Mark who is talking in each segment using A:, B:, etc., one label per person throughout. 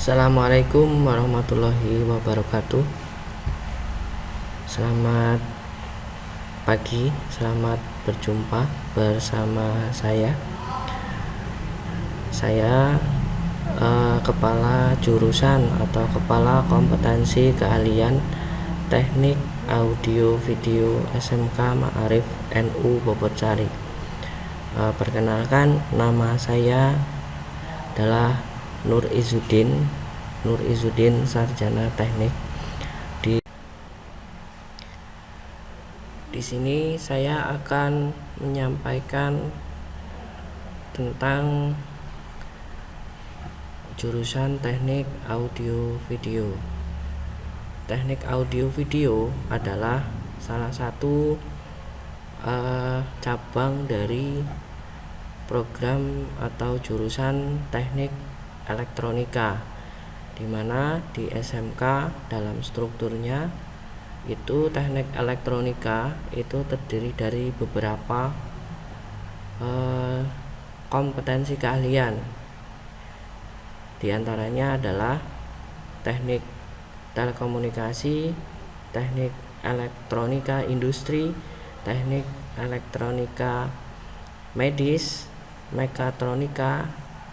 A: Assalamualaikum warahmatullahi wabarakatuh. Selamat pagi, selamat berjumpa bersama saya. Saya kepala jurusan atau kepala kompetensi keahlian teknik audio video SMK Ma'arif NU Bobotcari. Perkenalkan, nama saya adalah Nur Izzuddin Sarjana Teknik. Di sini saya akan menyampaikan tentang jurusan Teknik Audio Video. Teknik Audio Video adalah salah satu cabang dari program atau jurusan Teknik Elektronika, di mana di SMK dalam strukturnya itu teknik elektronika itu terdiri dari beberapa kompetensi keahlian. Di antaranya adalah teknik telekomunikasi, teknik elektronika industri, teknik elektronika medis, mekatronika,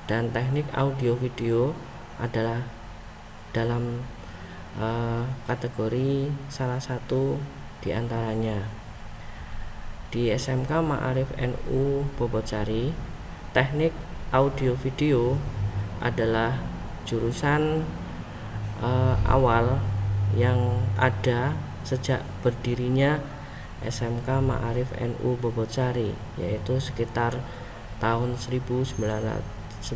A: dan teknik audio video adalah dalam kategori salah satu di antaranya. Di SMK Ma'arif NU Bobotcari, teknik audio video adalah jurusan awal yang ada sejak berdirinya SMK Ma'arif NU Bobotcari, yaitu sekitar tahun 1994,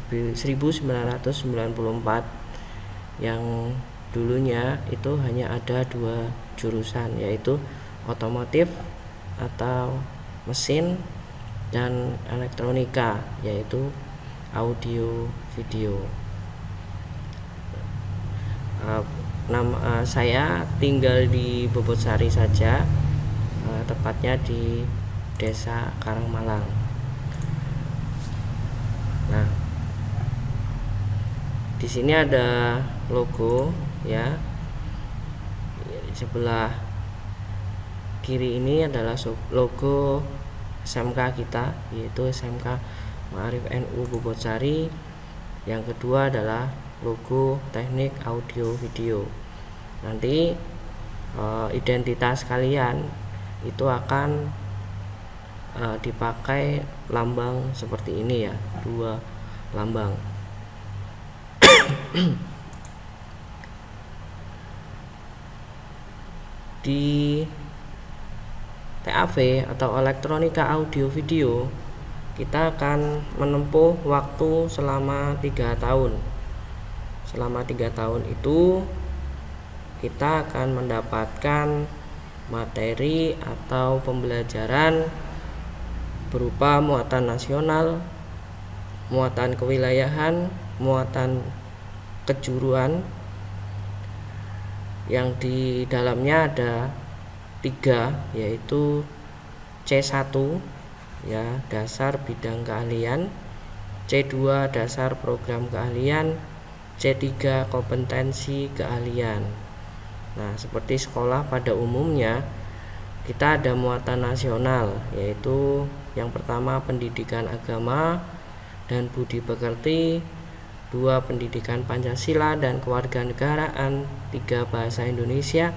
A: yang dulunya itu hanya ada dua jurusan, yaitu otomotif atau mesin dan elektronika, yaitu audio video. Saya tinggal di Bobotcari saja, tepatnya di Desa Karangmalang. Nah, di sini ada logo ya. Di sebelah kiri ini adalah logo SMK kita, yaitu SMK Ma'arif NU Bobotcari. Yang kedua adalah logo Teknik Audio Video. Nanti identitas kalian itu akan dipakai lambang seperti ini ya, dua lambang. Di TAV atau elektronika audio video, kita akan menempuh waktu selama 3 tahun. Selama 3 tahun itu kita akan mendapatkan materi atau pembelajaran berupa muatan nasional, muatan kewilayahan, muatan kejuruan, yang di dalamnya ada 3, yaitu C1 ya, dasar bidang keahlian, C2 dasar program keahlian, C3 kompetensi keahlian. Nah, seperti sekolah pada umumnya, kita ada muatan nasional, yaitu yang pertama pendidikan agama dan budi pekerti, 2 pendidikan Pancasila dan kewarganegaraan, 3 bahasa Indonesia,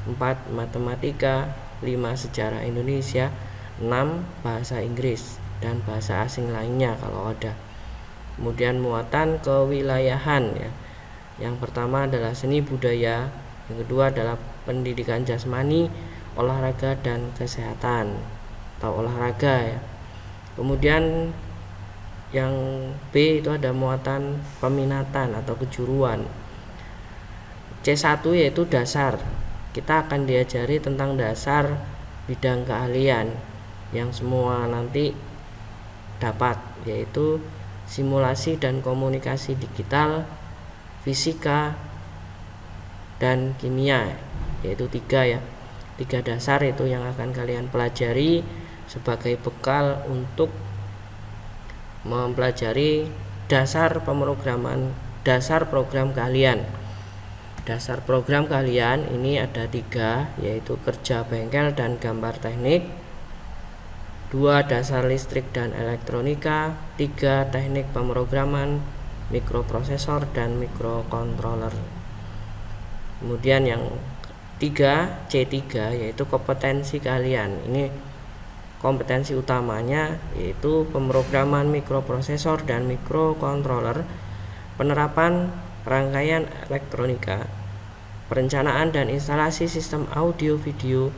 A: 4 matematika, 5 sejarah Indonesia, 6 bahasa Inggris dan bahasa asing lainnya kalau ada. Kemudian muatan kewilayahan ya. Yang pertama adalah seni budaya, yang kedua adalah pendidikan jasmani, olahraga dan kesehatan atau olahraga ya. Kemudian yang B itu ada muatan peminatan atau kejuruan. C1 yaitu dasar. Kita akan diajari tentang dasar bidang keahlian yang semua nanti dapat, yaitu simulasi dan komunikasi digital, fisika, dan kimia, yaitu 3 ya. 3 dasar itu yang akan kalian pelajari sebagai bekal untuk mempelajari dasar pemrograman dasar program kalian. Dasar program kalian ini ada 3, yaitu kerja bengkel dan gambar teknik, 2 dasar listrik dan elektronika, 3 teknik pemrograman mikroprosesor dan mikrokontroler. Kemudian yang 3 C3 yaitu kompetensi kalian. Ini kompetensi utamanya yaitu pemrograman mikroprosesor dan mikrokontroler, penerapan rangkaian elektronika, perencanaan dan instalasi sistem audio video,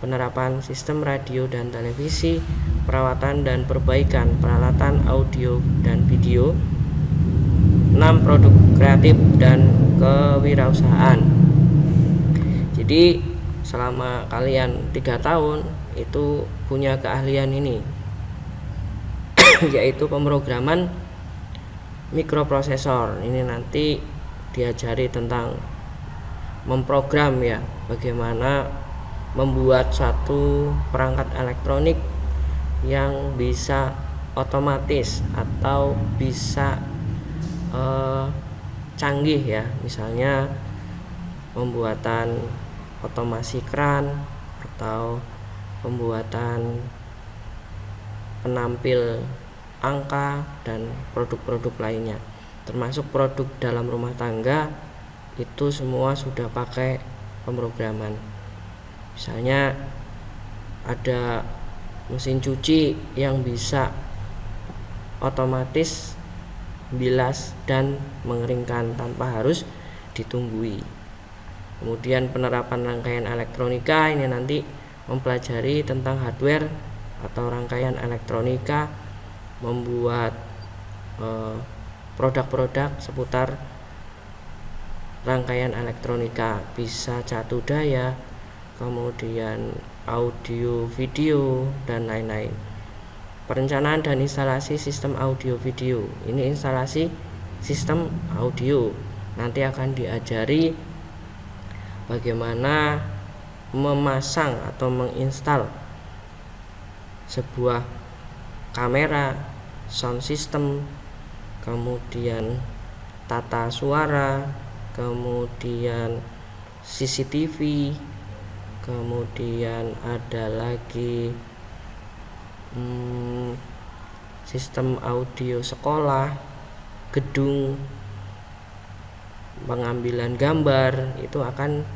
A: penerapan sistem radio dan televisi, perawatan dan perbaikan peralatan audio dan video, 6 produk kreatif dan kewirausahaan. Jadi selama kalian 3 tahun itu punya keahlian ini yaitu pemrograman mikroprosesor. Ini nanti diajari tentang memprogram ya, bagaimana membuat suatu perangkat elektronik yang bisa otomatis atau bisa canggih ya, misalnya pembuatan otomasi keran atau pembuatan penampil angka dan produk-produk lainnya, termasuk produk dalam rumah tangga, itu semua sudah pakai pemrograman. Misalnya ada mesin cuci yang bisa otomatis bilas dan mengeringkan tanpa harus ditunggui. Kemudian penerapan rangkaian elektronika, ini nanti mempelajari tentang hardware atau rangkaian elektronika, membuat produk-produk seputar rangkaian elektronika, bisa catu daya, kemudian audio video dan lain-lain. Perencanaan dan instalasi sistem audio video, ini instalasi sistem audio, nanti akan diajari bagaimana memasang atau menginstal sebuah kamera, sound system, kemudian tata suara, kemudian CCTV, kemudian ada lagi sistem audio sekolah, gedung, pengambilan gambar, itu akan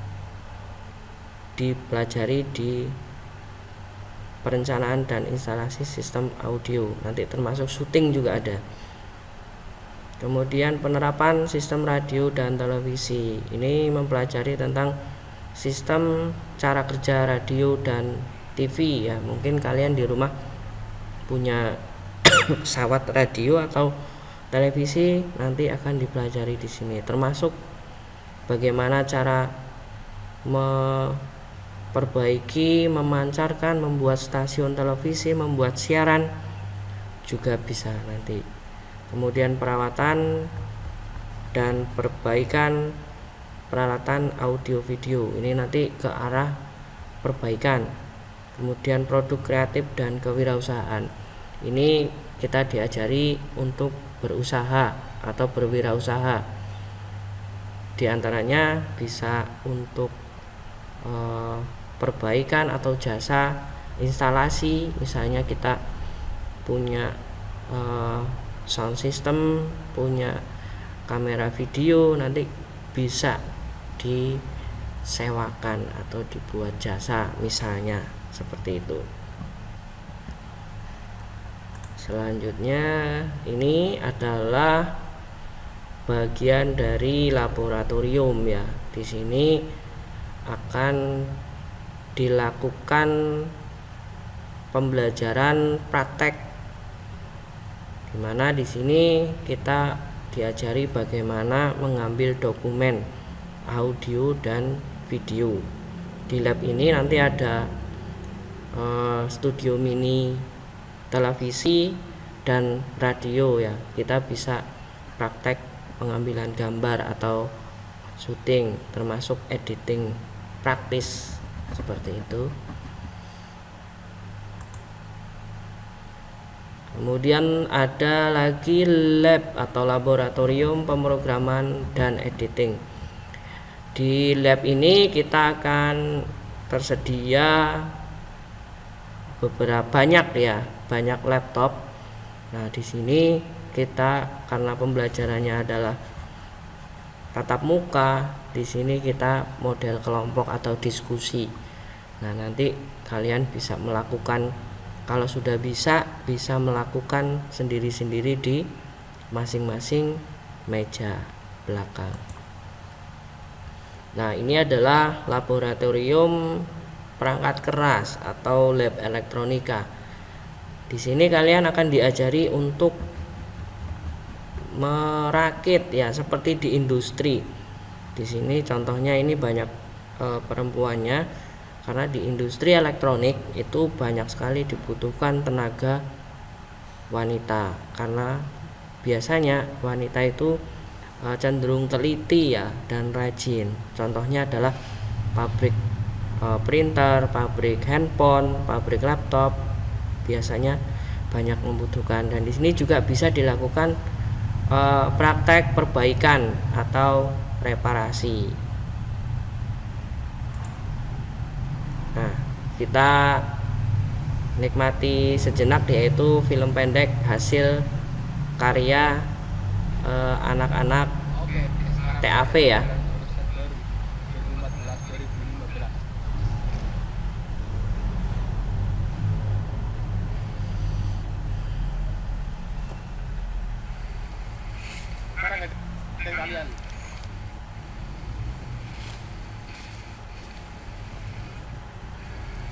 A: dipelajari di perencanaan dan instalasi sistem audio, nanti termasuk syuting juga ada. Kemudian penerapan sistem radio dan televisi, ini mempelajari tentang sistem cara kerja radio dan TV ya. Mungkin kalian di rumah punya pesawat radio atau televisi, nanti akan dipelajari di sini, termasuk bagaimana cara memperbaiki, memancarkan, membuat stasiun televisi, membuat siaran juga bisa nanti. Kemudian perawatan dan perbaikan peralatan audio video, ini nanti ke arah perbaikan. Kemudian produk kreatif dan kewirausahaan, ini kita diajari untuk berusaha atau berwirausaha. Di antaranya bisa untuk perbaikan atau jasa instalasi, misalnya kita punya sound system, punya kamera video, nanti bisa disewakan atau dibuat jasa, misalnya seperti itu. Selanjutnya ini adalah bagian dari laboratorium ya. Di sini akan dilakukan pembelajaran praktek, dimana di sini kita diajari bagaimana mengambil dokumen audio dan video. Di lab ini nanti ada studio mini televisi dan radio ya, kita bisa praktek pengambilan gambar atau syuting, termasuk editing praktis seperti itu. Kemudian ada lagi lab atau laboratorium pemrograman dan editing. Di lab ini kita akan tersedia banyak laptop. Nah, di sini kita karena pembelajarannya adalah tatap muka, di sini kita model kelompok atau diskusi. Nah, nanti kalian bisa melakukan, kalau sudah bisa melakukan sendiri-sendiri di masing-masing meja belakang. Nah, ini adalah laboratorium perangkat keras atau lab elektronika. Di sini kalian akan diajari untuk merakit ya, seperti di industri. Di sini contohnya ini banyak perempuannya, karena di industri elektronik itu banyak sekali dibutuhkan tenaga wanita, karena biasanya wanita itu cenderung teliti ya dan rajin. Contohnya adalah pabrik printer, pabrik handphone, pabrik laptop biasanya banyak membutuhkan. Dan di sini juga bisa dilakukan praktek perbaikan atau reparasi. Nah, kita nikmati sejenak, yaitu film pendek hasil karya anak-anak TAV ya.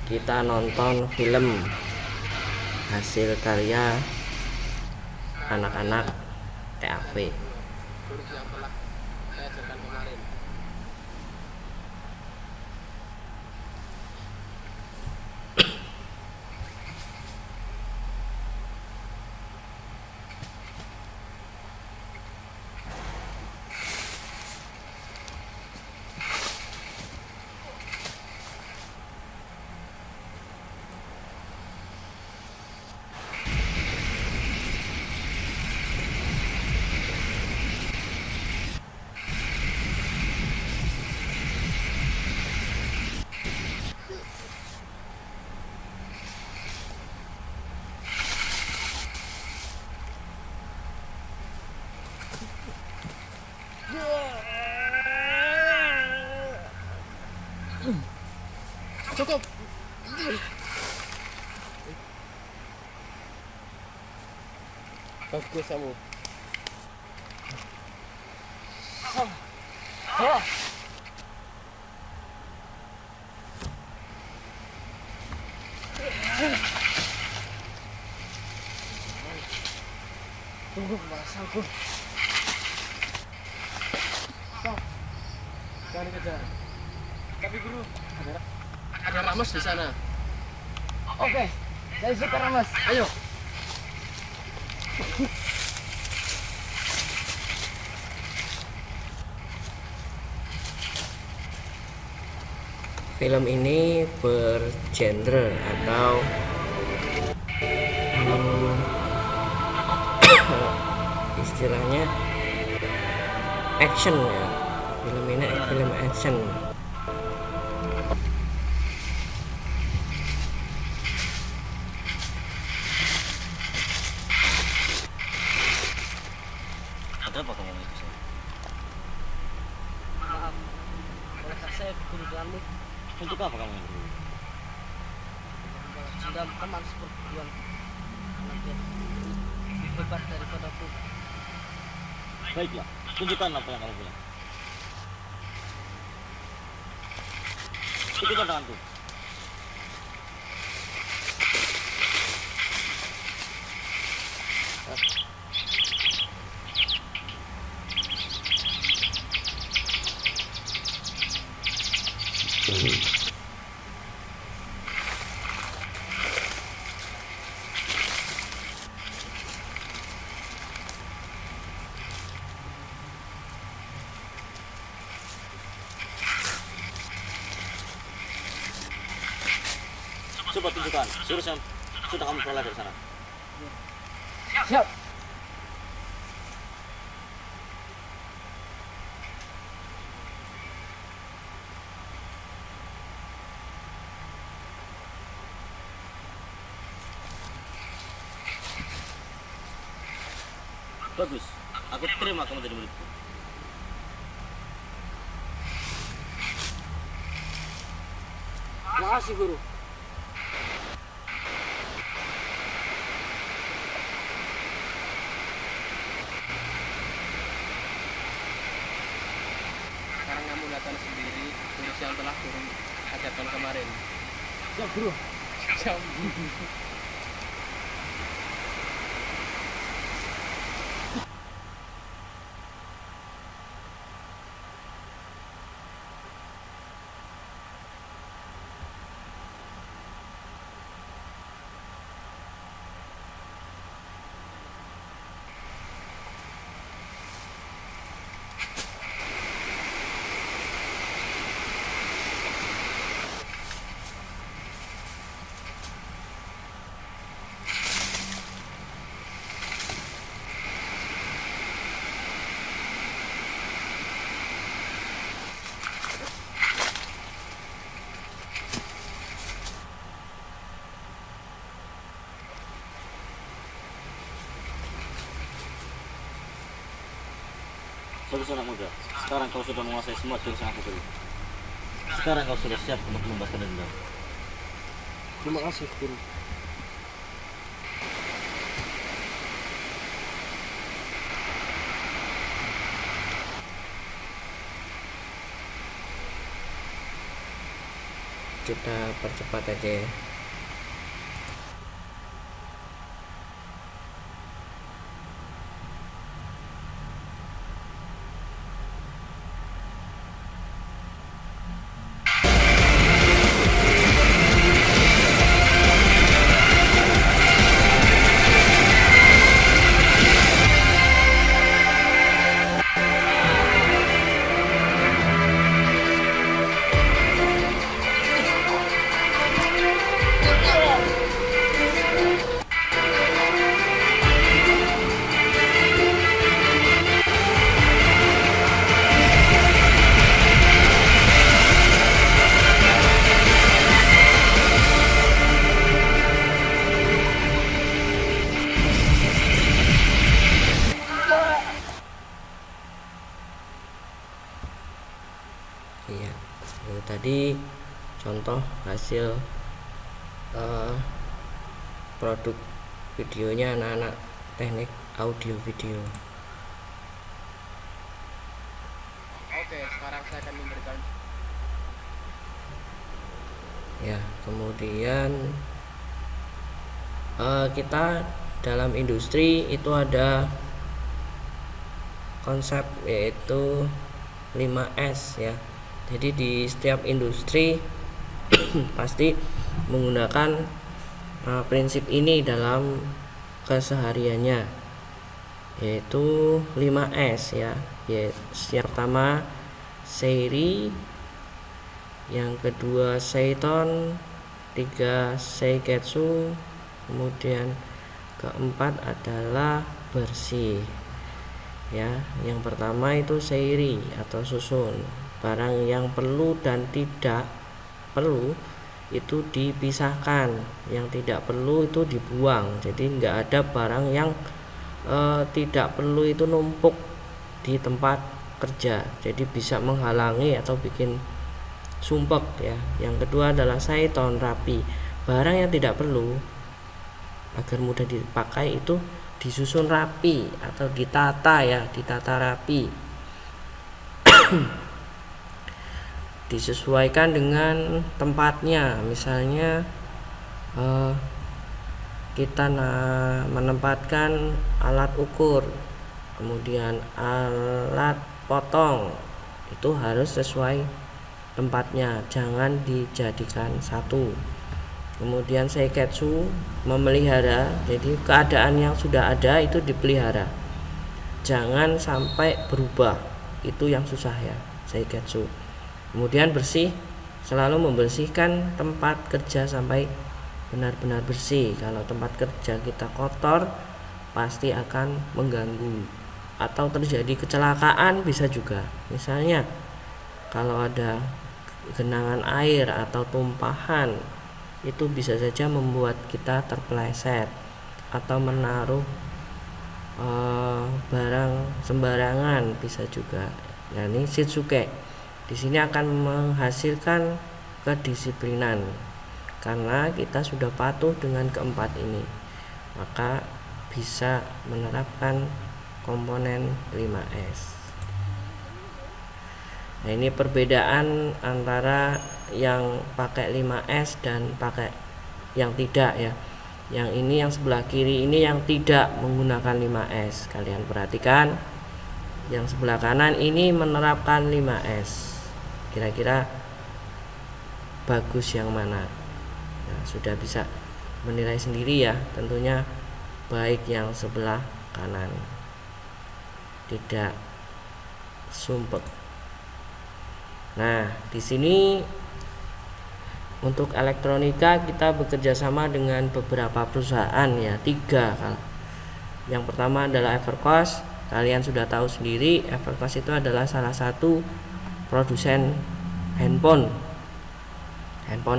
A: Kita nonton film hasil karya anak-anak TAV.
B: Cukup. Bagus kamu. Tunggu masalku. Jangan kejar. Tapi guru, ada Ramos di sana. Oke, saya suka Ramos. Ayo.
A: Film ini bergenre atau istilahnya action ya. Film ini film action.
C: Ada apa kamu itu?
B: Maaf, bolehkah saya kebetulanmu?
C: Untuk apa kamu itu?
B: Sudah teman seperjuangan. Anaknya lebih hebat daripadaku.
C: Baiklah, tunjukkan apa yang kamu punya. Ikuti tanganku. Coba tunjukkan jurus yang sudah kamu peroleh dari sana.
B: Siap.
C: Bagus. Aku terima kamu jadi muridku.
B: Makasih guru. Sekarang kamu lihatkan sendiri jurus yang telah guru ajarkan kemarin. Siap guru. Siap.
C: Bagus anak muda. Sekarang kau sudah menguasai semua jurus yang aku beri. Sekarang kau sudah siap untuk membebaskan dendam.
B: Terima kasih guru.
A: Kita percepat aja ya. Iya, itu tadi contoh hasil produk videonya anak-anak teknik audio video.
B: Oke, sekarang saya akan memberikan.
A: Ya, kemudian kita dalam industri itu ada konsep yaitu 5S ya. Jadi di setiap industri pasti menggunakan prinsip ini dalam kesehariannya, yaitu 5S ya. Yang pertama seiri, yang kedua seiton, 3 seiketsu, kemudian keempat adalah bersih ya. Yang pertama itu seiri atau susun. Barang yang perlu dan tidak perlu itu dipisahkan, yang tidak perlu itu dibuang. Jadi nggak ada barang yang tidak perlu itu numpuk di tempat kerja, jadi bisa menghalangi atau bikin sumpek ya. Yang kedua adalah seiton, rapi. Barang yang tidak perlu agar mudah dipakai itu disusun rapi atau ditata ya, ditata rapi. Disesuaikan dengan tempatnya. Misalnya kita menempatkan alat ukur, kemudian alat potong, itu harus sesuai tempatnya, jangan dijadikan satu. Kemudian seiketsu, memelihara, jadi keadaan yang sudah ada itu dipelihara, jangan sampai berubah, itu yang susah ya, seiketsu. Kemudian bersih, selalu membersihkan tempat kerja sampai benar-benar bersih. Kalau tempat kerja kita kotor, pasti akan mengganggu, atau terjadi kecelakaan bisa juga. Misalnya kalau ada genangan air atau tumpahan, itu bisa saja membuat kita terpeleset atau menaruh barang sembarangan bisa juga. Nah, ini Shitsuke di sini akan menghasilkan kedisiplinan karena kita sudah patuh dengan keempat ini, maka bisa menerapkan komponen 5S. Nah, ini perbedaan antara yang pakai 5S dan pakai yang tidak ya. Yang ini yang sebelah kiri ini yang tidak menggunakan 5S. Kalian perhatikan, yang sebelah kanan ini menerapkan 5S. Kira-kira bagus yang mana? Nah, sudah bisa menilai sendiri ya, tentunya baik yang sebelah kanan, tidak sumpek. Nah, di sini untuk elektronika kita bekerja sama dengan beberapa perusahaan ya, 3. Yang pertama adalah Evercost. Kalian sudah tahu sendiri, Evercost itu adalah salah satu produsen handphone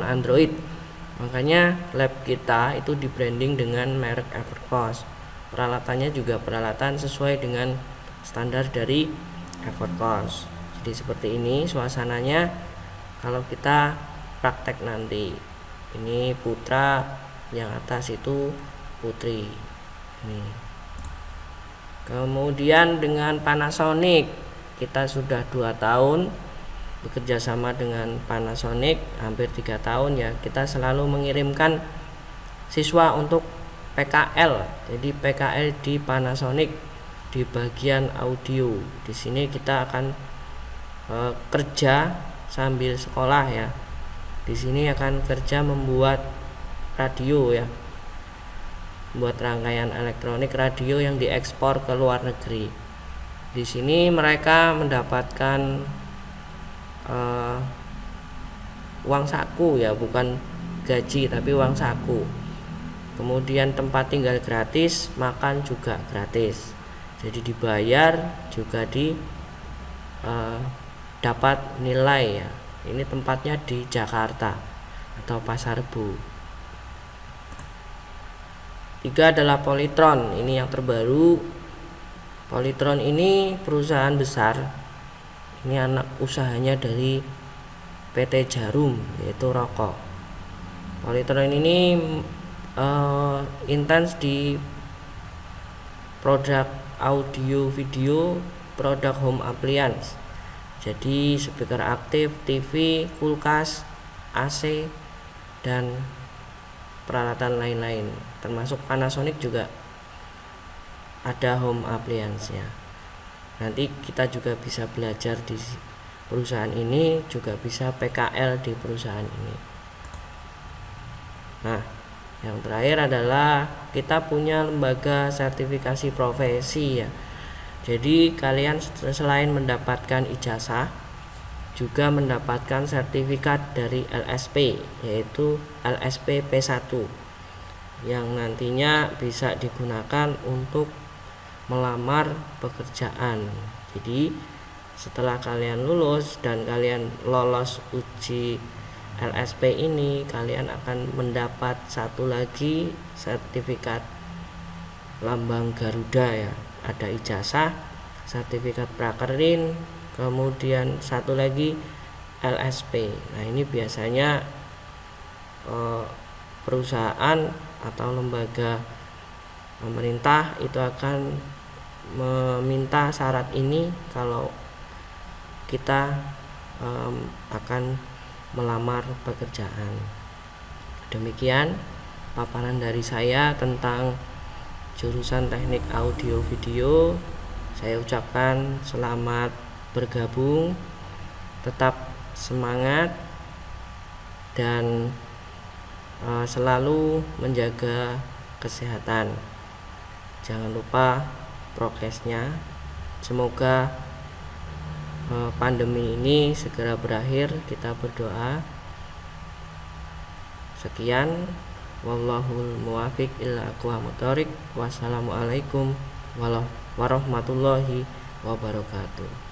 A: Android. Makanya lab kita itu di branding dengan merek Evercost. Peralatannya juga peralatan sesuai dengan standar dari Evercost. Jadi seperti ini suasananya kalau kita praktek nanti. Ini Putra, yang atas itu Putri. Ini. Kemudian dengan Panasonic, kita sudah 2 tahun bekerja sama dengan Panasonic, hampir 3 tahun ya. Kita selalu mengirimkan siswa untuk PKL. Jadi PKL di Panasonic di bagian audio. Di sini kita akan kerja sambil sekolah ya. Di sini akan kerja membuat radio ya, membuat rangkaian elektronik radio yang diekspor ke luar negeri. Di sini mereka mendapatkan uang saku ya, bukan gaji tapi uang saku. Kemudian tempat tinggal gratis, makan juga gratis. Jadi dibayar juga dapat nilai ya. Ini tempatnya di Jakarta atau Pasar Rebo. 3 adalah Polytron. Ini yang terbaru. Polytron ini perusahaan besar. Ini anak usahanya dari PT Jarum, yaitu rokok. Polytron ini intens di produk audio video, produk home appliance. Jadi speaker aktif, TV, kulkas, AC, dan peralatan lain-lain, termasuk Panasonic juga ada home appliance-nya. Nanti kita juga bisa belajar di perusahaan ini, juga bisa PKL di perusahaan ini. Nah, yang terakhir adalah kita punya lembaga sertifikasi profesi ya. Jadi kalian selain mendapatkan ijazah juga mendapatkan sertifikat dari LSP, yaitu LSP P1 yang nantinya bisa digunakan untuk melamar pekerjaan. Jadi setelah kalian lulus dan kalian lolos uji LSP ini, kalian akan mendapat satu lagi sertifikat lambang Garuda ya. Ada ijazah, sertifikat prakerin, kemudian satu lagi LSP. Nah, ini biasanya perusahaan atau lembaga pemerintah itu akan meminta syarat ini kalau kita akan melamar pekerjaan. Demikian paparan dari saya tentang jurusan teknik audio video. Saya ucapkan selamat bergabung, tetap semangat dan selalu menjaga kesehatan. Jangan lupa prokesnya. Semoga pandemi ini segera berakhir. Kita berdoa. Sekian, wallahul muwafiq ila aqwamut thoriq. Wassalamualaikum warahmatullahi wabarakatuh.